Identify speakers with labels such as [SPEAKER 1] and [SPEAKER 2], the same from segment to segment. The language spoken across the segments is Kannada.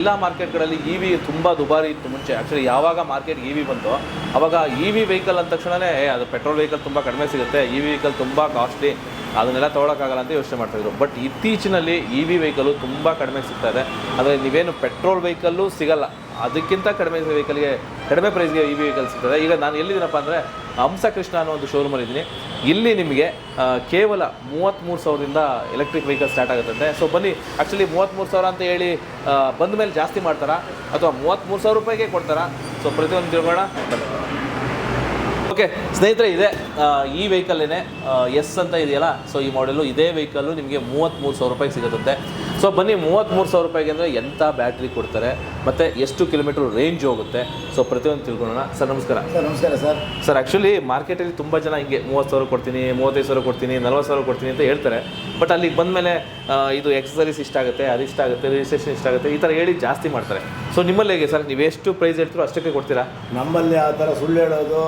[SPEAKER 1] ಎಲ್ಲ ಮಾರ್ಕೆಟ್ಗಳಲ್ಲಿ ಇ ವಿ ತುಂಬ ದುಬಾರಿ ಇತ್ತು ಮುಂಚೆ. ಆ್ಯಕ್ಚುಲಿ ಯಾವಾಗ ಮಾರ್ಕೆಟ್ಗೆ ಇ ವಿ ಬಂತು ಆವಾಗ ಇ ವಿ ವೆಹಿಕಲ್ ಅಂದ ತಕ್ಷಣವೇ ಅದು ಪೆಟ್ರೋಲ್ ವೆಹಿಕಲ್ ತುಂಬ ಕಡಿಮೆ ಸಿಗುತ್ತೆ, ಇ ವಿ ವೆಹಿಕಲ್ ತುಂಬ ಕಾಸ್ಟ್ಲಿ, ಅದನ್ನೆಲ್ಲ ತೊಗೊಳಕ್ಕಾಗಲ್ಲ ಅಂತ ಯೋಚನೆ ಮಾಡ್ತಾಯಿದ್ರು. ಬಟ್ ಇತ್ತೀಚಿನಲ್ಲಿ ಇ ವಿ ವೆಹಿಕಲ್ಲು ತುಂಬ ಕಡಿಮೆ ಸಿಗ್ತಾ ಇದೆ. ಅಂದರೆ ನೀವೇನು ಪೆಟ್ರೋಲ್ ವೆಹಿಕಲ್ಲು ಸಿಗಲ್ಲ, ಅದಕ್ಕಿಂತ ಕಡಿಮೆ ವೆಹಿಕಲ್ಗೆ ಕಡಿಮೆ ಪ್ರೈಸ್ಗೆ ಇ ವಿ ವೆಹಿಕಲ್ ಸಿಗ್ತದೆ. ಈಗ ನಾನು ಎಲ್ಲಿದ್ದೀನಪ್ಪ ಅಂದರೆ ಹಂಸ ಕೃಷ್ಣ ಅನ್ನೋ ಒಂದು ಶೋರೂಮಲ್ಲಿ ಇದ್ದೀನಿ. ಇಲ್ಲಿ ನಿಮಗೆ ಕೇವಲ 33,000ದಿಂದ ಎಲೆಕ್ಟ್ರಿಕ್ ವೆಹಿಕಲ್ ಸ್ಟಾರ್ಟ್ ಆಗುತ್ತಂತೆ. ಸೊ ಬನ್ನಿ, ಆ್ಯಕ್ಚುಲಿ 33,000 ಅಂತ ಹೇಳಿ ಬಂದ ಮೇಲೆ ಜಾಸ್ತಿ ಮಾಡ್ತಾರಾ ಅಥವಾ 33,000 ರೂಪಾಯಿಗೆ ಕೊಡ್ತಾರಾ? ಸೊ ಪ್ರತಿಯೊಂದು ತಿಳ್ಕೊಳ್ಳೋಣ ಬನ್ನಿ. ಓಕೆ ಸ್ನೇಹಿತರೆ, ಇದೆ ಈ ವೆಹಿಕಲ್ಲೇನೆ ಎಸ್ ಅಂತ ಇದೆಯಲ್ಲ, ಸೊ ಈ ಮಾಡೆಲ್ಲು ಇದೇ ವೆಹಿಕಲ್ಲು ನಿಮಗೆ 33,000 ರೂಪಾಯಿಗೆ ಸಿಗುತ್ತಂತೆ. ಸೊ ಬನ್ನಿ, 33,000 ರೂಪಾಯಿಗೆ ಅಂದರೆ ಎಂಥ ಬ್ಯಾಟ್ರಿ ಕೊಡ್ತಾರೆ ಮತ್ತು ಎಷ್ಟು ಕಿಲೋಮೀಟ್ರ್ ರೇಂಜ್ ಹೋಗುತ್ತೆ, ಸೊ ಪ್ರತಿಯೊಂದು ತಿಳ್ಕೊಳ್ಳೋಣ. ಸರ್ ನಮಸ್ಕಾರ.
[SPEAKER 2] ಸರ್ ನಮಸ್ಕಾರ ಸರ್.
[SPEAKER 1] ಸರ್ ಆ್ಯಕ್ಚುಲಿ ಮಾರ್ಕೆಟಲ್ಲಿ ತುಂಬ ಜನ ಹಿಂಗೆ 30,000 ಕೊಡ್ತೀನಿ, 35,000 ಕೊಡ್ತೀನಿ, 40,000 ಕೊಡ್ತೀನಿ ಅಂತ ಹೇಳ್ತಾರೆ. ಬಟ್ ಅಲ್ಲಿಗೆ ಬಂದಮೇಲೆ ಇದು ಎಕ್ಸಸರೀಸ್ ಇಷ್ಟಾಗುತ್ತೆ, ಅದಿಷ್ಟಾಗುತ್ತೆ, ರಿಜಿಸ್ಟ್ರೇಷನ್ ಇಷ್ಟಾಗುತ್ತೆ, ಈ ಥರ ಹೇಳಿ ಜಾಸ್ತಿ ಮಾಡ್ತಾರೆ. ಸೊ ನಿಮ್ಮಲ್ಲಿ ಹೇಗೆ ಸರ್, ನೀವು ಎಷ್ಟು ಪ್ರೈಸ್ ಹೇಳ್ತೀರೋ ಅಷ್ಟಕ್ಕೆ ಕೊಡ್ತೀರಾ?
[SPEAKER 2] ನಮ್ಮಲ್ಲಿ ಆ ಥರ ಸುಳ್ಳು ಹೇಳೋದು,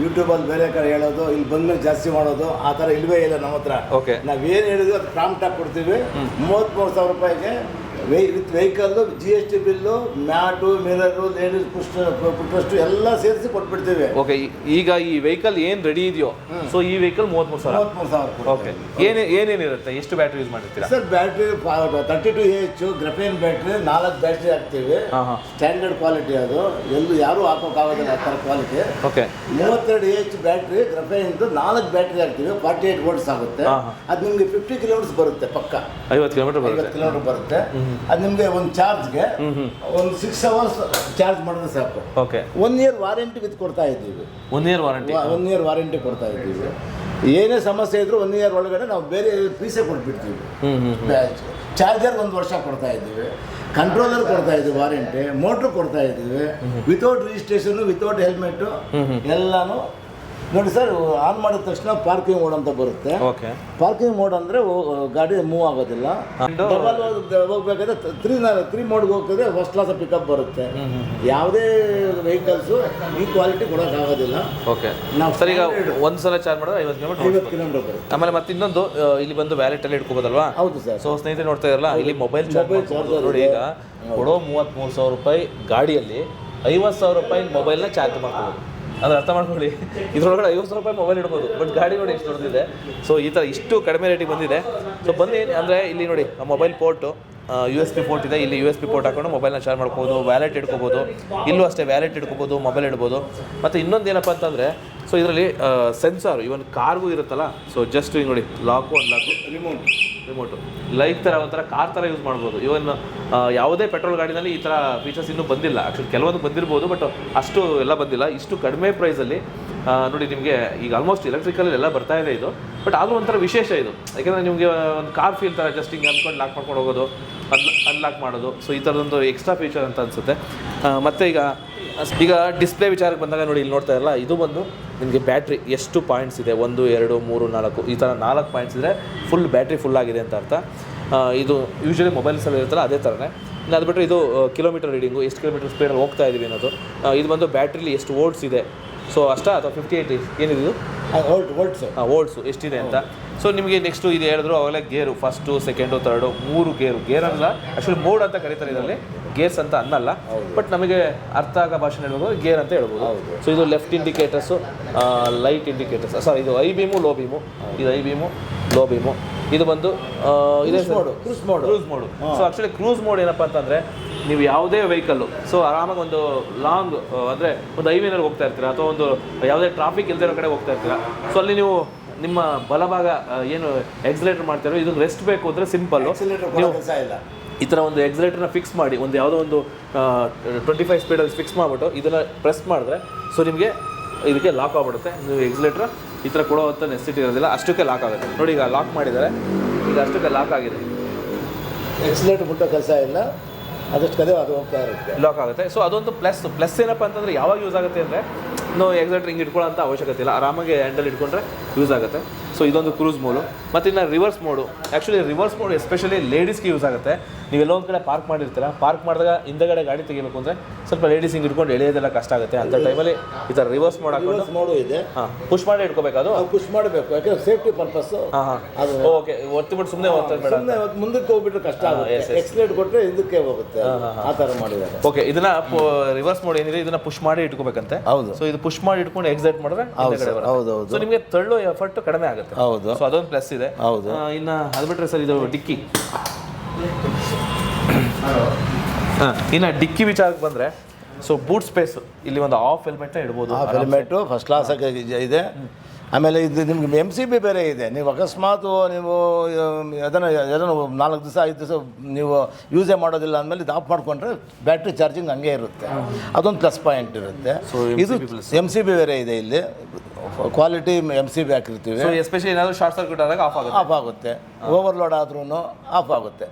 [SPEAKER 2] ಯೂಟ್ಯೂಬಲ್ಲಿ ಬೇರೆ ಕಡೆ ಹೇಳೋದು, ಇಲ್ಲಿ ಬಂದ್ಮೇಲೆ ಜಾಸ್ತಿ ಮಾಡೋದು ಆ ಥರ ಇಲ್ವೇ ಇಲ್ಲ ನಮ್ಮ ಹತ್ರ.
[SPEAKER 1] ಓಕೆ,
[SPEAKER 2] ನಾವೇನು ಹೇಳಿದ್ವಿ ಅದು ಪ್ರಾಂಪ್ಟಾಗಿ ಕೊಡ್ತೀವಿ. 33,000 ರೂಪಾಯಿಗೆ with vehicle, G S T bill, mat, mirror, ladies push ಎಲ್ಲ ಸೇರಿಸಿ ಕೊಟ್ಬಿಡ್ತೀವಿ.
[SPEAKER 1] ಓಕೆ, ಈಗ ಈ ವೆಹಿಕಲ್ ಏನು ರೆಡಿ ಇದೆಯೋ, ಸೊ ಈ ವೆಹಿಕಲ್ 33,000. ಓಕೆ, ಏನೇನಿರುತ್ತೆ, ಎಷ್ಟು ಬ್ಯಾಟ್ರಿ ಯೂಸ್ ಮಾಡಿರ್ತೀರಾ
[SPEAKER 2] sir? Battery 32Ah graphene battery, 4 battery ಹಾಕ್ತೀವಿ. ಸ್ಟ್ಯಾಂಡರ್ಡ್ ಕ್ವಾಲಿಟಿ ಅದು, ಎಲ್ಲೂ ಯಾರೂ ಹಾಕೋಕ್ಕಾಗೋದಿಲ್ಲ ಆ ಥರ ಕ್ವಾಲಿಟಿ.
[SPEAKER 1] ಓಕೆ,
[SPEAKER 2] 32Ah ಬ್ಯಾಟ್ರಿ ಗ್ರಫೇನ್ದು 4 ಬ್ಯಾಟ್ರಿ ಹಾಕ್ತೀವಿ. 48 ವೋಲ್ಟ್ಸ್ ಆಗುತ್ತೆ. ಅದು ನಿಮಗೆ 50 ಕಿಲೋಮೀಟರ್ಸ್ ಬರುತ್ತೆ, ಪಕ್ಕ
[SPEAKER 1] 50 ಕಿಲೋಮೀಟರ್
[SPEAKER 2] ಬರುತ್ತೆ. ಅದು ನಿಮಗೆ ಒಂದು ಚಾರ್ಜ್ಗೆ ಒಂದು 6 ಅವರ್ಸ್ ಚಾರ್ಜ್ ಮಾಡಿದ್ರೆ ಸಾಕು.
[SPEAKER 1] ಓಕೆ,
[SPEAKER 2] 1 ಇಯರ್ ವಾರಂಟಿ ವಿತ್ ಕೊಡ್ತಾ ಇದ್ದೀವಿ.
[SPEAKER 1] 1 ಇಯರ್ ವಾರಂಟಿ,
[SPEAKER 2] 1 ಇಯರ್ ವಾರಂಟಿ ಕೊಡ್ತಾ ಇದ್ದೀವಿ. ಏನೇ ಸಮಸ್ಯೆ ಇದ್ರೂ 1 ಇಯರ್ ಒಳಗಡೆ ನಾವು ಬೇರೆ ಪೀಸೇ ಕೊಟ್ಬಿಡ್ತೀವಿ. ಚಾರ್ಜರ್ 1 ವರ್ಷ ಕೊಡ್ತಾ ಇದ್ದೀವಿ, ಕಂಟ್ರೋಲರ್ ಕೊಡ್ತಾ ಇದ್ದೀವಿ ವಾರಂಟಿ, ಮೋಟ್ರ್ ಕೊಡ್ತಾ ಇದ್ದೀವಿ, ವಿತೌಟ್ ರಿಜಿಸ್ಟ್ರೇಷನ್, ವಿತೌಟ್ ಹೆಲ್ಮೆಟ್ಟು ಎಲ್ಲಾನು. ನೋಡಿ ಸರ್, ಆನ್ ಮಾಡಿದ ತಕ್ಷಣ ಪಾರ್ಕಿಂಗ್ ಮೋಡ್ ಅಂತ ಬರುತ್ತೆ.
[SPEAKER 1] ಓಕೆ,
[SPEAKER 2] ಪಾರ್ಕಿಂಗ್ ಮೋಡ್ ಅಂದರೆ ಗಾಡಿ ಮೂವ್ ಆಗೋದಿಲ್ಲ. ಹೋಗ್ಬೇಕಾದ್ರೆ 3 ಮೋಡ್ಗೆ ಹೋಗ್ತದೆ, ಫಸ್ಟ್ ಕ್ಲಾಸ್ ಪಿಕಪ್ ಬರುತ್ತೆ. ಯಾವುದೇ ವೆಹಿಕಲ್ಸು ಈ ಕ್ವಾಲಿಟಿ ಕೊಡೋಕ್ಕಾಗೋದಿಲ್ಲ.
[SPEAKER 1] ಓಕೆ, ನಾವು ಸರ್ ಈಗ ಒಂದ್ಸಲ ಚಾರ್ಜ್ ಮಾಡಿದ್ರೆ 50
[SPEAKER 2] ಕಿಲೋಮೀಟರ್ ಬರುತ್ತೆ.
[SPEAKER 1] ಆಮೇಲೆ ಮತ್ತೆ ಇನ್ನೊಂದು ಇಲ್ಲಿ ಬಂದು ವ್ಯಾಲೆಟ್ ಅಲ್ಲಿ ಇಟ್ಕೋಬೋದಲ್ವಾ?
[SPEAKER 2] ಹೌದು ಸರ್.
[SPEAKER 1] ಸೊ ಸ್ನೇಹಿತರೆ ನೋಡ್ತಾ ಇರಲ್ಲ, ಇಲ್ಲಿ ಮೊಬೈಲ್ ಚಾರ್ಜ್ ನೋಡಿ. ಈಗ ಕೊಡೋ 33,000 ರೂಪಾಯಿ ಗಾಡಿಯಲ್ಲಿ 50,000 ರೂಪಾಯಿ ಮೊಬೈಲ್ನ ಚಾರ್ಜ್ ಮಾಡ್ಕೋಬೋದು. ಅಂದ್ರೆ ಅರ್ಥ ಮಾಡ್ಕೊಳ್ಳಿ, ಇದ್ರೊಳಗಡೆ 50,000 ರೂಪಾಯಿ ಮೊಬೈಲ್ ಇಡ್ಬೋದು. ಬಟ್ ಗಾಡಿ ನೋಡಿ ಎಷ್ಟು ದೊಡ್ಡದಿದೆ. ಸೊ ಈ ಥರ ಇಷ್ಟು ಕಡಿಮೆ ರೇಟಿಗೆ ಬಂದಿದೆ. ಸೊ ಬನ್ನಿ, ಅಂದರೆ ಇಲ್ಲಿ ನೋಡಿ ಮೊಬೈಲ್ ಪೋರ್ಟು, USB ಪೋರ್ಟ್ ಇದೆ. ಇಲ್ಲಿ USB ಪೋರ್ಟ್ ಹಾಕೊಂಡು ಮೊಬೈಲ್ನ ಚಾರ್ಜ್ ಮಾಡ್ಕೋಬೋದು, ವ್ಯಾಲೆಟ್ ಇಟ್ಕೋಬೋದು. ಇಲ್ಲೂ ಅಷ್ಟೇ ವ್ಯಾಲೆಟ್ ಇಟ್ಕೋಬೋದು, ಮೊಬೈಲ್ ಇಡ್ಬೋದು. ಮತ್ತು ಇನ್ನೊಂದು ಏನಪ್ಪ ಅಂತಂದರೆ, ಸೊ ಇದರಲ್ಲಿ ಸೆನ್ಸಾರು ಇವನ್ ಕಾರ್ಗೂ ಇರುತ್ತಲ್ಲ. ಸೊ ಜಸ್ಟ್ ಈಗ ನೋಡಿ, ಲಾಕು ಅನ್ಲಾಕು, ರಿಮೋಟು ಲೈಕ್ ಥರ ಒಂಥರ ಕಾರ್ ಥರ ಯೂಸ್ ಮಾಡ್ಬೋದು. ಇವನ್ ಯಾವುದೇ ಪೆಟ್ರೋಲ್ ಗಾಡಿನಲ್ಲಿ ಈ ಥರ ಫೀಚರ್ಸ್ ಇನ್ನೂ ಬಂದಿಲ್ಲ. ಆ್ಯಕ್ಚುಲಿ ಕೆಲವೊಂದು ಬಂದಿರ್ಬೋದು, ಬಟ್ ಅಷ್ಟು ಎಲ್ಲ ಬಂದಿಲ್ಲ. ಇಷ್ಟು ಕಡಿಮೆ ಪ್ರೈಸಲ್ಲಿ ನೋಡಿ ನಿಮಗೆ ಈಗ ಆಲ್ಮೋಸ್ಟ್ ಎಲೆಕ್ಟ್ರಿಕಲ್ ಎಲ್ಲ ಬರ್ತಾ ಇದೆ ಇದು. ಬಟ್ ಆದರೂ ಒಂಥರ ವಿಶೇಷ ಇದು, ಯಾಕೆಂದರೆ ನಿಮಗೆ ಒಂದು ಕಾರ್ ಫೀಲ್ ಥರ ಜಸ್ಟ್ ಹಿಂಗೆ ಅಂದ್ಕೊಂಡು ಲಾಕ್ ಮಾಡ್ಕೊಂಡು ಹೋಗೋದು, ಅನ್ಲಾಕ್ ಮಾಡೋದು. ಸೊ ಈ ಥರದೊಂದು ಎಕ್ಸ್ಟ್ರಾ ಫೀಚರ್ ಅಂತ ಅನಿಸುತ್ತೆ. ಮತ್ತು ಈಗ ಡಿಸ್ಪ್ಲೇ ವಿಚಾರಕ್ಕೆ ಬಂದಾಗ ನೋಡಿ, ಇಲ್ಲಿ ನೋಡ್ತಾ ಇರಲ್ಲ, ಇದು ಬಂದು ನಿಮಗೆ ಬ್ಯಾಟ್ರಿ ಎಷ್ಟು ಪಾಯಿಂಟ್ಸ್ ಇದೆ, 1 2 3 4 ಈ ಥರ 4 ಪಾಯಿಂಟ್ಸ್ ಇದ್ದರೆ ಫುಲ್ ಬ್ಯಾಟ್ರಿ ಫುಲ್ ಆಗಿದೆ ಅಂತ ಅರ್ಥ. ಇದು ಯೂಶ್ವಲಿ ಮೊಬೈಲ್ಸಲ್ಲಿ ಇರುತ್ತಲ್ಲ ಅದೇ ಥರನೇ. ಇನ್ನು ಅದು ಬಿಟ್ಟರೆ ಇದು ಕಿಲೋಮೀಟರ್ ರೀಡಿಂಗು, ಎಷ್ಟು ಕಿಲೋಮೀಟರ್ ಸ್ಪೀಡಲ್ಲಿ ಹೋಗ್ತಾ ಇದ್ದೀವಿ ಅನ್ನೋದು. ಇದು ಬಂದು ಬ್ಯಾಟ್ರಿಲಿ ಎಷ್ಟು ವೋಲ್ಟ್ಸ್ ಇದೆ, ಸೊ ಅಷ್ಟಾ ಅಥವಾ 58 ಏನಿದು ವೋಲ್ಟ್ಸು ಎಷ್ಟಿದೆ ಅಂತ. ಸೊ ನಿಮಗೆ ನೆಕ್ಸ್ಟು ಇದು ಹೇಳಿದ್ರು ಅವಾಗಲೇ ಗೇರು, ಫಸ್ಟು, ಸೆಕೆಂಡು, ಥರ್ಡು, 3 ಗೇರ್ ಅಲ್ಲ, ಆ್ಯಕ್ಚುಲಿ ಮೋಡ್ ಅಂತ ಕರೀತಾರೆ. ಇದರಲ್ಲಿ ಗೇರ್ಸ್ ಅಂತ ಅನ್ನಲ್ಲ, ಬಟ್ ನಮಗೆ ಅರ್ಥ ಆಗೋ ಭಾಷೆ ಹೇಳ್ಬೋದು, ಗೇರ್ ಅಂತ ಹೇಳ್ಬೋದು. ಸೊ ಇದು ಲೆಫ್ಟ್ ಇಂಡಿಕೇಟರ್ಸು, ಲೈಟ್ ಇಂಡಿಕೇಟರ್ಸ್, ಸಾರಿ ಇದು ಐ ಬೀಮು, ಲೋ ಬೀಮು, ಇದು ಐ ಬೀಮು, ಲೋ ಬೀಮು. ಇದು ಬಂದು ಇದೆ cruise mode. So actually cruise mode ಏನಪ್ಪ ಅಂತಂದರೆ, ನೀವು ಯಾವುದೇ ವೆಹಿಕಲ್ಲು ಸೊ ಆರಾಮಾಗಿ ಒಂದು ಲಾಂಗ್ ಅಂದರೆ ಒಂದು ಹೈವೇನಲ್ಲಿ ಹೋಗ್ತಾ ಇರ್ತೀರಾ, ಅಥವಾ ಒಂದು ಯಾವುದೇ ಟ್ರಾಫಿಕ್ ಇಲ್ಲದಿರೋ ಕಡೆ ಹೋಗ್ತಾ ಇರ್ತೀರಾ. ಸೊ ಅಲ್ಲಿ ನೀವು ನಿಮ್ಮ ಬಲಭಾಗ ಏನು ಎಕ್ಸಲೇಟರ್ ಮಾಡ್ತೀರೋ, ಇದು ರೆಸ್ಟ್ ಬೇಕು ಅಂದರೆ ಸಿಂಪಲ್ಲು, ನೀವು ಈ ಥರ ಒಂದು ಎಕ್ಸಲೇಟರ್ನ ಫಿಕ್ಸ್ ಮಾಡಿ, ಒಂದು ಯಾವುದೋ ಒಂದು 25 ಸ್ಪೀಡಲ್ಲಿ ಫಿಕ್ಸ್ ಮಾಡಿಬಿಟ್ಟು ಇದನ್ನು ಪ್ರೆಸ್ ಮಾಡಿದ್ರೆ ಸೊ ನಿಮಗೆ ಇದಕ್ಕೆ ಲಾಕ್ ಆಗಿಬಿಡುತ್ತೆ. ನೀವು ಎಕ್ಸಲೇಟರ್ ಈ ಥರ ಕೊಡೋವಂಥ ನೆಸಿಟಿ ಇರೋದಿಲ್ಲ, ಅಷ್ಟಕ್ಕೆ ಲಾಕ್ ಆಗುತ್ತೆ. ನೋಡಿ ಈಗ ಲಾಕ್ ಮಾಡಿದ್ದಾರೆ, ಈಗ ಅಷ್ಟಕ್ಕೆ ಲಾಕ್ ಆಗಿದೆ.
[SPEAKER 2] ಎಕ್ಸಲೇಟರ್ ಬಿಟ್ಟೋ ಕೆಲಸ ಇಲ್ಲ, ಅದಷ್ಟು ಕದೇ ಅದು ಹೋಗ್ತಾ ಇರುತ್ತೆ,
[SPEAKER 1] ಲಾಕ್ ಆಗುತ್ತೆ. ಸೊ ಅದೊಂದು ಪ್ಲಸ್ ಏನಪ್ಪ ಅಂತಂದರೆ, ಯಾವಾಗ ಯೂಸ್ ಆಗುತ್ತೆ ಅಂದರೆ, ನಾವು ಎಕ್ಸಲೇಟರ್ ಹಿಂಗೆ ಇಟ್ಕೊಳ್ಳೋಂಥ ಅವಶ್ಯಕತೆ ಇಲ್ಲ, ಆರಾಮಾಗಿ ಹ್ಯಾಂಡಲ್ ಇಟ್ಕೊಂಡ್ರೆ ಯೂಸ್ ಆಗುತ್ತೆ. ಸೊ ಇದೊಂದು ಕ್ರೂಸ್ ಮೋಡು. ಮತ್ತು ಇನ್ನು reverse mode. Actually reverse mode especially ಲೇಡೀಸ್ಗೆ ಯೂಸ್ ಆಗುತ್ತೆ. ನೀವೆಲ್ಲೋ ಒಂದು ಕಡೆ ಪಾರ್ಕ್ ಮಾಡಿರ್ತೀರ, ಪಾರ್ಕ್ ಮಾಡಿದಾಗ ಹಿಂದಗಡೆ ಗಾಡಿ ತೆಗಿಬೇಕು ಅಂದರೆ ಸ್ವಲ್ಪ ಲೇಡೀಸ್ ಹಿಂಗೆ ಇಟ್ಕೊಂಡು ಎಳೆಯೋದೆಲ್ಲ ಕಷ್ಟ ಆಗುತ್ತೆ. ಅಂಥ ಟೈಮಲ್ಲಿ ಈ ಥರ ರಿವರ್ಸ್ ಮೋಡ್ ಹಾಕೊಂಡು
[SPEAKER 2] ಮೋಡು ಇದೆ.
[SPEAKER 1] ಪುಷ್ ಮಾಡಿ ಇಟ್ಕೋಬೇಕು. ಅದು
[SPEAKER 2] ಪುಷ್ ಮಾಡಬೇಕು, ಯಾಕಂದ್ರೆ ಸೇಫ್ಟಿ ಪರ್ಪಸ್.
[SPEAKER 1] ಅದು ಓಕೆ, ಒತ್ತಿಬಿಟ್ಟು ಸುಮ್ಮನೆ ಒತ್ತೋದು ಬೇಡ.
[SPEAKER 2] ಮುಂದಕ್ಕೆ ಹೋಗ್ಬಿಟ್ರೆ ಕಷ್ಟ ಆಗುತ್ತೆ, ಎಕ್ಸ್ಲೇಟ್ ಕೊಟ್ಟರೆ ಹಿಂದಕ್ಕೆ ಹೋಗುತ್ತೆ, ಆ ಥರ ಮಾಡಿದ್ದಾರೆ.
[SPEAKER 1] ಓಕೆ, ಇದನ್ನ ರಿವರ್ಸ್ ಮೋಡ್ ಏನಿದೆ ಇದನ್ನ ಪುಷ್ ಮಾಡಿ ಇಟ್ಕೋಬೇಕಂತೆ.
[SPEAKER 2] ಹೌದು.
[SPEAKER 1] ಸೊ ಇದು ಪುಷ್ ಮಾಡಿ ಇಟ್ಕೊಂಡು ಎಕ್ಸೈಟ್ ಮಾಡಿದ್ರೆ
[SPEAKER 2] ಹೌದು.
[SPEAKER 1] ಸೊ ನಿಮಗೆ ತಳ್ಳೋ ಎಫರ್ಟ್ ಕಡಿಮೆ ಆಗುತ್ತೆ.
[SPEAKER 2] ಹೌದು.
[SPEAKER 1] ಸೊ ಅದೊಂದು ಪ್ಲಸ್ ಇದೆ.
[SPEAKER 2] ಹೌದು.
[SPEAKER 1] ಇನ್ನು ಅದು ಬಿಟ್ಟರೆ ಸರ್ ಇದು ಡಿಕ್ಕಿ. ಇನ್ನು ಡಿಕ್ಕಿ ವಿಚಾರಕ್ಕೆ ಬಂದರೆ ಸೊ ಬೂಟ್ ಸ್ಪೇಸ್ ಇಲ್ಲಿ ಒಂದು ಹಾಫ್ ಹೆಲ್ಮೆಟ್ನ ಇಡ್ಬೋದು.
[SPEAKER 2] ಹಾಫ್ ಹೆಲ್ಮೆಟು ಫಸ್ಟ್ ಕ್ಲಾಸ್ ಇದೆ. ಆಮೇಲೆ ಇದು ನಿಮ್ಗೆ MCB ಬೇರೆ ಇದೆ. ನೀವು ಅಕಸ್ಮಾತ್ ನೀವು ಅದನ್ನು 4 ದಿವಸ 5 ದಿವಸ ನೀವು ಯೂಸೇ ಮಾಡೋದಿಲ್ಲ ಅಂದಮೇಲೆ ಇದು ಆಫ್ ಮಾಡಿಕೊಂಡ್ರೆ ಬ್ಯಾಟ್ರಿ ಚಾರ್ಜಿಂಗ್ ಹಂಗೆ ಇರುತ್ತೆ. ಅದೊಂದು ಪ್ಲಸ್ ಪಾಯಿಂಟ್ ಇರುತ್ತೆ. ಇದು MCB ಬೇರೆ ಇದೆ ಇಲ್ಲಿ, ಕ್ವಾಲಿಟಿ MCB ಹಾಕಿರ್ತೀವಿ.
[SPEAKER 1] ಸೊ ಎಸ್ಪೆಷಲಿ ಏನಾದರೂ ಶಾರ್ಟ್ ಸರ್ಕ್ಯೂಟ್ ಆದಾಗ ಆಫ್ ಆಗುತ್ತೆ,
[SPEAKER 2] ಓವರ್ಲೋಡ್ ಆದ್ರೂ ಆಫ್ ಆಗುತ್ತೆ.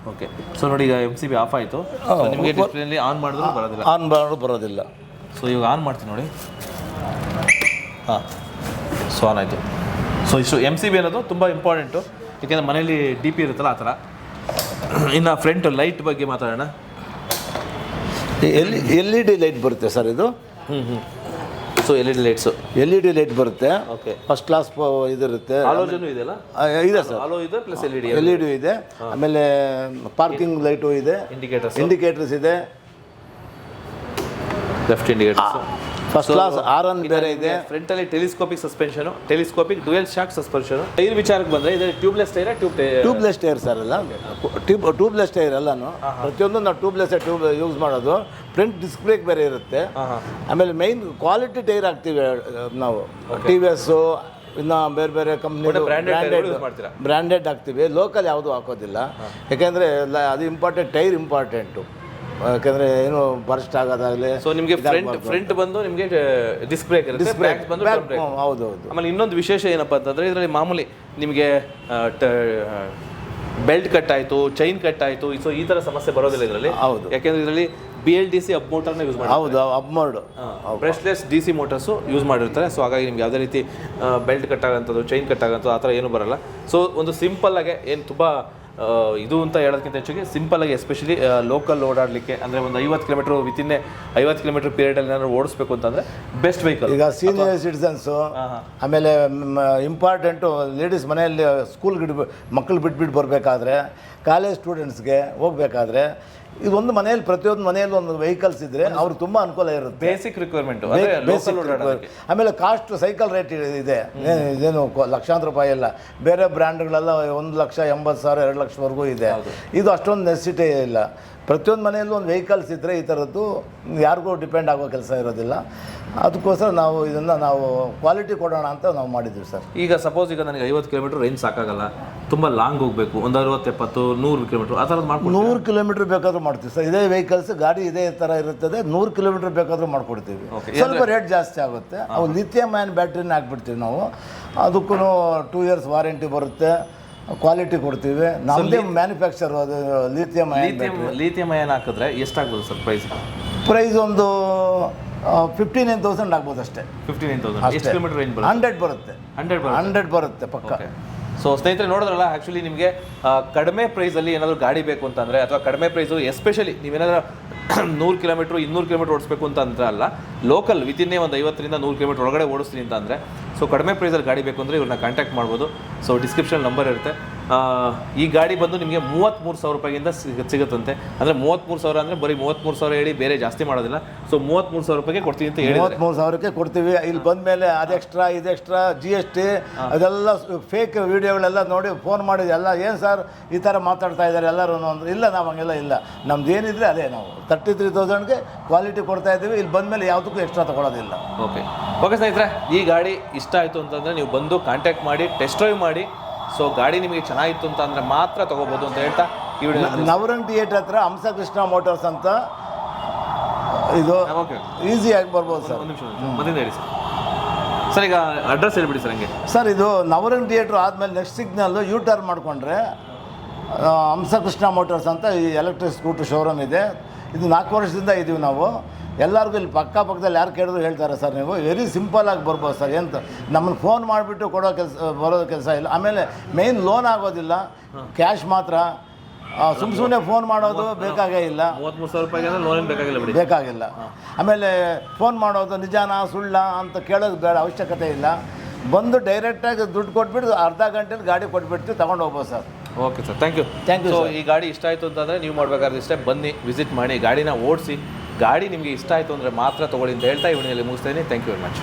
[SPEAKER 1] ಓಕೆ, ಸೊ ನೋಡಿ ಈಗ MCB ಆಫ್ ಆಯಿತು. ನಿಮಗೆ ಡಿಸ್ಪ್ಲೇಲಿ ಆನ್ ಮಾಡಿದ್ರು ಬರೋದಿಲ್ಲ,
[SPEAKER 2] ಆನ್ ಮಾಡೋದು ಬರೋದಿಲ್ಲ.
[SPEAKER 1] ಸೊ ಇವಾಗ ಆನ್ ಮಾಡ್ತೀನಿ ನೋಡಿ. ಹಾಂ, ಸೊ ಆನ್ ಆಯಿತು. ಸೊ ಇಷ್ಟು MCB ಅನ್ನೋದು ತುಂಬ ಇಂಪಾರ್ಟೆಂಟು, ಏಕೆಂದರೆ ಮನೇಲಿ DP ಇರುತ್ತಲ್ಲ ಆ ಥರ. ಇನ್ನು ಫ್ರಂಟ್ ಲೈಟ್ ಬಗ್ಗೆ ಮಾತಾಡೋಣ.
[SPEAKER 2] LED ಲೈಟ್ ಬರುತ್ತೆ ಸರ್ ಇದು.
[SPEAKER 1] So LED lights,
[SPEAKER 2] LED light ಬರುತ್ತೆ.
[SPEAKER 1] ಓಕೆ,
[SPEAKER 2] ಫಸ್ಟ್ ಕ್ಲಾಸ್ ಇದಿರುತ್ತೆ.
[SPEAKER 1] ಹಾಲೋಜನ್ ಇದೆಯಲ್ಲ?
[SPEAKER 2] ಇದೆ ಸರ್,
[SPEAKER 1] ಹಾಲೋ ಇದೆ ಪ್ಲಸ್
[SPEAKER 2] LED ಇದೆ. ಆಮೇಲೆ ಪಾರ್ಕಿಂಗ್ ಲೈಟು ಇದೆ, ಇಂಡಿಕೇಟರ್ಸ್ ಇದೆ,
[SPEAKER 1] left indicators.
[SPEAKER 2] First class horn ಬೇರೆ ಇದೆ.
[SPEAKER 1] ಫ್ರಂಟಲ್ಲಿ telescopic suspension, telescopic dual shock suspension. Tyre ವಿಚಾರಕ್ಕೆ ಬಂದರೆ ಇದು ಟ್ಯೂಬ್ಲೆಸ್ ಟೈರಾ
[SPEAKER 2] ಟ್ಯೂಬ್ಲೆಸ್ ಟೈರ್ ಸರ್ ಅಲ್ಲ, ಟ್ಯೂಬ್ಲೆಸ್ ಟೈರ್ ಎಲ್ಲನೂ. ಪ್ರತಿಯೊಂದು ನಾವು ಟ್ಯೂಬ್ಲೆಸ್ ಟ್ಯೂಬ್ ಯೂಸ್ ಮಾಡೋದು. ಫ್ರಂಟ್ ಡಿಸ್ಕ್ ಬ್ರೇಕ್ ಬೇರೆ ಇರುತ್ತೆ. ಆಮೇಲೆ ಮೈನ್ ಕ್ವಾಲಿಟಿ ಟೈರ್ ಹಾಕ್ತೀವಿ ನಾವು. TVS ಇನ್ನು ಬೇರೆ ಬೇರೆ ಕಂಪ್ನಿ ಬ್ರ್ಯಾಂಡೆಡ್ ಹಾಕ್ತೀವಿ. ಲೋಕಲ್ ಯಾವುದೂ ಹಾಕೋದಿಲ್ಲ, ಯಾಕೆಂದರೆ ಅದು ಇಂಪಾರ್ಟೆಂಟ್, ಟೈರ್ ಇಂಪಾರ್ಟೆಂಟು. ಯಾಕಂದರೆ ಏನು ಬರ್ಸ್ಟ್ ಆಗೋದಾಗಲಿ.
[SPEAKER 1] ಸೊ ನಿಮಗೆ ಫ್ರಂಟ್ ಬಂದು ನಿಮಗೆ ಡಿಸ್ಕ್ ಬ್ರೇಕ್ ಇರುತ್ತೆ, ಬ್ಯಾಕ್ ಬಂದು ಡ್ರಮ್ ಬ್ರೇಕ್.
[SPEAKER 2] ಹೌದು.
[SPEAKER 1] ಆಮೇಲೆ ಇನ್ನೊಂದು ವಿಶೇಷ ಏನಪ್ಪ ಅಂತಂದರೆ ಇದರಲ್ಲಿ ಮಾಮೂಲಿ ನಿಮಗೆ ಬೆಲ್ಟ್ ಕಟ್ ಆಯಿತು, ಚೈನ್ ಕಟ್ ಆಯಿತು, ಸೊ ಈ ಥರ ಸಮಸ್ಯೆ ಬರೋದಿಲ್ಲ ಇದರಲ್ಲಿ.
[SPEAKER 2] ಹೌದು,
[SPEAKER 1] ಯಾಕೆಂದರೆ ಇದರಲ್ಲಿ BLDC ಅಪ್ ಮೋಟರ್ನ ಯೂಸ್ ಮಾಡಿ.
[SPEAKER 2] ಹೌದು, up mode
[SPEAKER 1] brushless DC motors use ಮಾಡಿರ್ತಾರೆ. ಸೊ ಹಾಗಾಗಿ ನಿಮ್ಗೆ ಯಾವುದೇ ರೀತಿ ಬೆಲ್ಟ್ ಕಟ್ ಆಗೋಂಥದ್ದು, ಚೈನ್ ಕಟ್ ಆಗೋಂಥದ್ದು ಆ ಥರ ಏನೂ ಬರೋಲ್ಲ. ಸೊ ಒಂದು ಸಿಂಪಲ್ಲಾಗೆ ಏನು ತುಂಬ ಇದು ಅಂತ ಹೇಳೋದಕ್ಕಿಂತ ಹೆಚ್ಚಿಗೆ ಸಿಂಪಲ್ಲಾಗಿ ಎಸ್ಪೆಷಲಿ ಲೋಕಲ್ ಓಡಾಡಲಿಕ್ಕೆ ಅಂದರೆ ಒಂದು 50 ಕಿಲೋಮೀಟ್ರ್ ವಿತಿನ್ 50 ಕಿಲೋಮೀಟ್ರ್ ಪೀರಿಯಡಲ್ಲಿ ಏನಾದ್ರು ಓಡಿಸ್ಬೇಕು ಅಂತಂದರೆ ಬೆಸ್ಟ್ ವೆಹಿಕಲ್.
[SPEAKER 2] ಈಗ ಸೀನಿಯರ್ ಸಿಟಿಸನ್ಸು, ಆಮೇಲೆ ಇಂಪಾರ್ಟೆಂಟು ಲೇಡೀಸ್ ಮನೆಯಲ್ಲಿ ಮಕ್ಕಳು ಬಿಟ್ಬಿಟ್ಟು ಬರಬೇಕಾದ್ರೆ, ಕಾಲೇಜ್ ಸ್ಟೂಡೆಂಟ್ಸ್ಗೆ ಹೋಗಬೇಕಾದ್ರೆ, ಇದೊಂದು ಮನೆಯಲ್ಲಿ ಪ್ರತಿಯೊಂದು ಮನೆಯಲ್ಲಿ ಒಂದು ವೆಹಿಕಲ್ಸ್ ಇದ್ದರೆ ಅವ್ರಿಗೆ ತುಂಬ ಅನುಕೂಲ ಇರುತ್ತೆ.
[SPEAKER 1] Basic requirement.
[SPEAKER 2] ಆಮೇಲೆ ಕಾಸ್ಟ್ ಸೈಕಲ್ ರೇಟ್ ಇದೆ, ಇದೇನು ಲಕ್ಷಾಂತರ ರೂಪಾಯಿ ಇಲ್ಲ. ಬೇರೆ ಬ್ರ್ಯಾಂಡ್ಗಳೆಲ್ಲ 1,80,000 2 ಲಕ್ಷವರೆಗೂ ಇದೆ. ಇದು ಅಷ್ಟೊಂದು ನೆಸಿಟಿ ಇಲ್ಲ. ಪ್ರತಿಯೊಂದು ಮನೆಯಲ್ಲೂ ಒಂದು ವೆಹಿಕಲ್ಸ್ ಇದ್ದರೆ ಈ ಥರದ್ದು ಯಾರಿಗೂ ಡಿಪೆಂಡ್ ಆಗೋ ಕೆಲಸ ಇರೋದಿಲ್ಲ. ಅದಕ್ಕೋಸ್ಕರ ನಾವು ಇದನ್ನು ಕ್ವಾಲಿಟಿ ಕೊಡೋಣ ಅಂತ ನಾವು ಮಾಡಿದ್ದೀವಿ ಸರ್.
[SPEAKER 1] ಈಗ ಸಪೋಸ್ ಈಗ ನನಗೆ 50 ಕಿಲೋಮೀಟ್ರ್ ರೇಂಜ್ ಸಾಕಾಗಲ್ಲ, ತುಂಬ ಲಾಂಗ್ ಹೋಗಬೇಕು, ಒಂದು 60, 70, 100 ಕಿಲೋಮೀಟ್ರ್ ಆ ಥರದ್ದು ಮಾಡ್ಕೊಂಡು
[SPEAKER 2] 100 ಕಿಲೋಮೀಟ್ರ್ ಬೇಕಾದರೂ ಮಾಡ್ತೀವಿ ಸರ್. ಇದೇ ವೆಹಿಕಲ್ಸ್ ಗಾಡಿ ಇದೇ ಥರ ಇರುತ್ತದೆ. 100 ಕಿಲೋಮೀಟ್ರ್ ಬೇಕಾದರೂ ಮಾಡ್ಕೊಡ್ತೀವಿ. ಸ್ವಲ್ಪ ರೇಟ್ ಜಾಸ್ತಿ ಆಗುತ್ತೆ. ಅವು ಲಿಥಿಯಂ ಅಯಾನ್ ಬ್ಯಾಟ್ರಿನ ಹಾಕ್ಬಿಡ್ತೀವಿ ನಾವು. ಅದಕ್ಕೂ 2 years ವಾರಂಟಿ ಬರುತ್ತೆ. ಕ್ವಾಲಿಟಿ ಕೊಡ್ತೀವಿ. ನಮ್ಮದೇ ಮ್ಯಾನುಫ್ಯಾಕ್ಚರ್ ಅದು ಲಿಥಿಯಂ
[SPEAKER 1] ಅಯಾನ್ ಹಾಕಿದ್ರೆ ಎಷ್ಟಾಗ್ಬೋದು ಸರ್
[SPEAKER 2] ಪ್ರೈಸ್ ಒಂದು 59,000 ಆಗ್ಬೋದು ಅಷ್ಟೇ.
[SPEAKER 1] 59,000 ಎಷ್ಟು ಕಿಲೋಮೀಟರ್ ರೇಂಜ್ ಬರುತ್ತೆ?
[SPEAKER 2] 100 ಬರುತ್ತೆ. 100 ಬರುತ್ತೆ ಪಕ್ಕ.
[SPEAKER 1] ಸೊ ಸ್ನೇಹಿತರೆ ನೋಡಿದ್ರಲ್ಲ, ಆ್ಯಕ್ಚುಲಿ ನಿಮಗೆ ಕಡಿಮೆ ಪ್ರೈಸಲ್ಲಿ ಏನಾದರೂ ಗಾಡಿ ಬೇಕು ಅಂತಂದರೆ, ಅಥವಾ ಕಡಿಮೆ ಪ್ರೈಸು ಎಸ್ಪೆಷಲಿ ನೀವೇನಾದರೂ 100 ಕಿಲೋಮೀಟ್ರ್ 200 ಕಿಲೋಮೀಟ್ರ್ ಓಡಿಸ್ಬೇಕು ಅಂತ ಅಂದ್ರೆ ಅಲ್ಲ, ಲೋಕಲ್ ವಿತಿನ್ನೇ ಒಂದು 50ರಿಂದ 100 ಕಿಲೋಮೀಟ್ರ್ ಒಳಗಡೆ ಓಡಿಸ್ತೀನಿ ಅಂತ ಅಂದರೆ, ಸೊ ಕಡಿಮೆ ಪ್ರೈಸಲ್ಲಿ ಗಾಡಿ ಬೇಕು ಅಂದರೆ ಇವ್ರನ್ನ ಕಾಂಟ್ಯಾಕ್ಟ್ ಮಾಡ್ಬೋದು. ಸೊ ಡಿಸ್ಕ್ರಿಪ್ಷನ್ ನಂಬರ್ ಇರುತ್ತೆ. ಈ ಗಾಡಿ ಬಂದು ನಿಮಗೆ 33,000 ರೂಪಾಯಿಗಿಂದ ಸಿಗುತ್ತಂತೆ. ಅಂದರೆ 33,000 ಅಂದರೆ ಬರೀ 33,000 ಹೇಳಿ ಬೇರೆ ಜಾಸ್ತಿ ಮಾಡೋದಿಲ್ಲ. ಸೊ 33,000 ರೂಪಾಯಿಗೆ ಕೊಡ್ತೀವಿ ಅಂತ ಹೇಳಿ
[SPEAKER 2] 33,000ಕ್ಕೆ ಕೊಡ್ತೀವಿ. ಇಲ್ಲಿ ಬಂದಮೇಲೆ ಅದು ಎಕ್ಸ್ಟ್ರಾ ಇದು ಎಕ್ಸ್ಟ್ರಾ GST ಅದೆಲ್ಲ ಫೇಕ್ ವೀಡಿಯೋಗಳೆಲ್ಲ ನೋಡಿ ಫೋನ್ ಮಾಡಿದ್ದು ಎಲ್ಲ ಏನು ಸರ್ ಈ ಥರ ಮಾತಾಡ್ತಾ ಇದ್ದಾರೆ ಎಲ್ಲರೂ ಅಂದ್ರೆ, ಇಲ್ಲ ನಾವು ಹಂಗೆಲ್ಲ ಇಲ್ಲ. ನಮ್ದು ಏನಿದ್ರೆ ಅದೇ ನಾವು 33,000ಗೆ ಕ್ವಾಲಿಟಿ ಕೊಡ್ತಾ ಇದ್ದೀವಿ. ಇಲ್ಲಿ ಬಂದಮೇಲೆ ಯಾವುದಕ್ಕೂ ಎಕ್ಸ್ಟ್ರಾ ತೊಗೊಳೋದಿಲ್ಲ.
[SPEAKER 1] ಓಕೆ ಸ್ನೇಹಿತರೆ, ಈ ಗಾಡಿ ಇಷ್ಟ ಆಯಿತು ಅಂತಂದರೆ ನೀವು ಬಂದು ಕಾಂಟ್ಯಾಕ್ಟ್ ಮಾಡಿ, ಟೆಸ್ಟ್ ಡ್ರೈವ್ ಮಾಡಿ. ಸೊ ಗಾಡಿ ನಿಮಗೆ ಚೆನ್ನಾಗಿತ್ತು ಅಂತ ಅಂದರೆ ಮಾತ್ರ ತೊಗೋಬೋದು ಅಂತ ಹೇಳ್ತಾ ಈ ವಿಡಿಯೋ
[SPEAKER 2] ನವರಂಗ್ ಥಿಯೇಟರ್ ಹತ್ರ ಹಂಸಕೃಷ್ಣ ಮೋಟರ್ಸ್ ಅಂತ ಇದು ಈಸಿಯಾಗಿ ಬರ್ಬೋದು ಸರ್.
[SPEAKER 1] ಒಂದು ನಿಮಿಷ ಬಂದಿಂದ ಹೇಳಿ ಸರ್. ಈಗ ಅಡ್ರೆಸ್ ಹೇಳ್ಬಿಡಿ ಸರ್. ಹಂಗೆ ಸರ್,
[SPEAKER 2] ಇದು ನವರಂಗ್ ಥಿಯೇಟ್ರ್ ಆದಮೇಲೆ ನೆಕ್ಸ್ಟ್ ಸಿಗ್ನಲ್ಲು U-turn ಮಾಡಿಕೊಂಡ್ರೆ ಹಂಸಕೃಷ್ಣ ಮೋಟರ್ಸ್ ಅಂತ ಈ ಎಲೆಕ್ಟ್ರಿಕ್ ಸ್ಕೂಟರ್ ಶೋರೂಮ್ ಇದೆ. ಇದು 4 ವರ್ಷದಿಂದ ಇದ್ದೀವಿ ನಾವು. ಎಲ್ಲರಿಗೂ ಇಲ್ಲಿ ಪಕ್ಕದಲ್ಲಿ ಯಾರು ಕೇಳಿದ್ರು ಹೇಳ್ತಾರೆ ಸರ್ ನೀವು ವೆರಿ ಸಿಂಪಲಾಗಿ ಬರ್ಬೋದು ಸರ್ ಎಂತ ನಮ್ಮನ್ನು ಫೋನ್ ಮಾಡಿಬಿಟ್ಟು ಕೊಡೋ ಬರೋದು ಕೆಲಸ ಇಲ್ಲ. ಆಮೇಲೆ ಮೇಯ್ನ್ ಲೋನ್ ಆಗೋದಿಲ್ಲ, ಕ್ಯಾಶ್ ಮಾತ್ರ. ಸುಮ್ಮನೆ ಫೋನ್ ಮಾಡೋದು ಬೇಕಾಗೇ ಇಲ್ಲ,
[SPEAKER 1] 33,000 ರೂಪಾಯಿಗೆ ಲೋನ್ ಬೇಕಾಗಿಲ್ಲ ಬಿಡಿ,
[SPEAKER 2] ಬೇಕಾಗಿಲ್ಲ. ಆಮೇಲೆ ಫೋನ್ ಮಾಡೋದು ನಿಜಾನ ಸುಳ್ಳ ಅಂತ ಕೇಳೋದು ಬೇಡ, ಅವಶ್ಯಕತೆ ಇಲ್ಲ. ಬಂದು ಡೈರೆಕ್ಟಾಗಿ ದುಡ್ಡು ಕೊಟ್ಬಿಟ್ಟು ಅರ್ಧ ಗಂಟೆಲಿ ಗಾಡಿ ಕೊಟ್ಬಿಟ್ಟು ತೊಗೊಂಡು ಹೋಗ್ಬೋದು sir.
[SPEAKER 1] Okay sir, thank you. So ಈ ಗಾಡಿ ಇಷ್ಟ ಆಯಿತು ಅಂತಂದರೆ ನೀವು ಮಾಡಬೇಕಾದ್ರೆ ಇಷ್ಟೇ, ಬನ್ನಿ ವಿಸಿಟ್ ಮಾಡಿ ಗಾಡಿನ ಓಡಿಸಿ, ಗಾಡಿ ನಿಮಗೆ ಇಷ್ಟ ಆಯಿತು ಅಂದರೆ ಮಾತ್ರ ತೊಗೊಳ್ಳಿ ಅಂತ ಹೇಳ್ತಾ ಈ ವಿಡಿಯೋಲಿ ಮುಗಿಸ್ತೀನಿ. Thank you very much.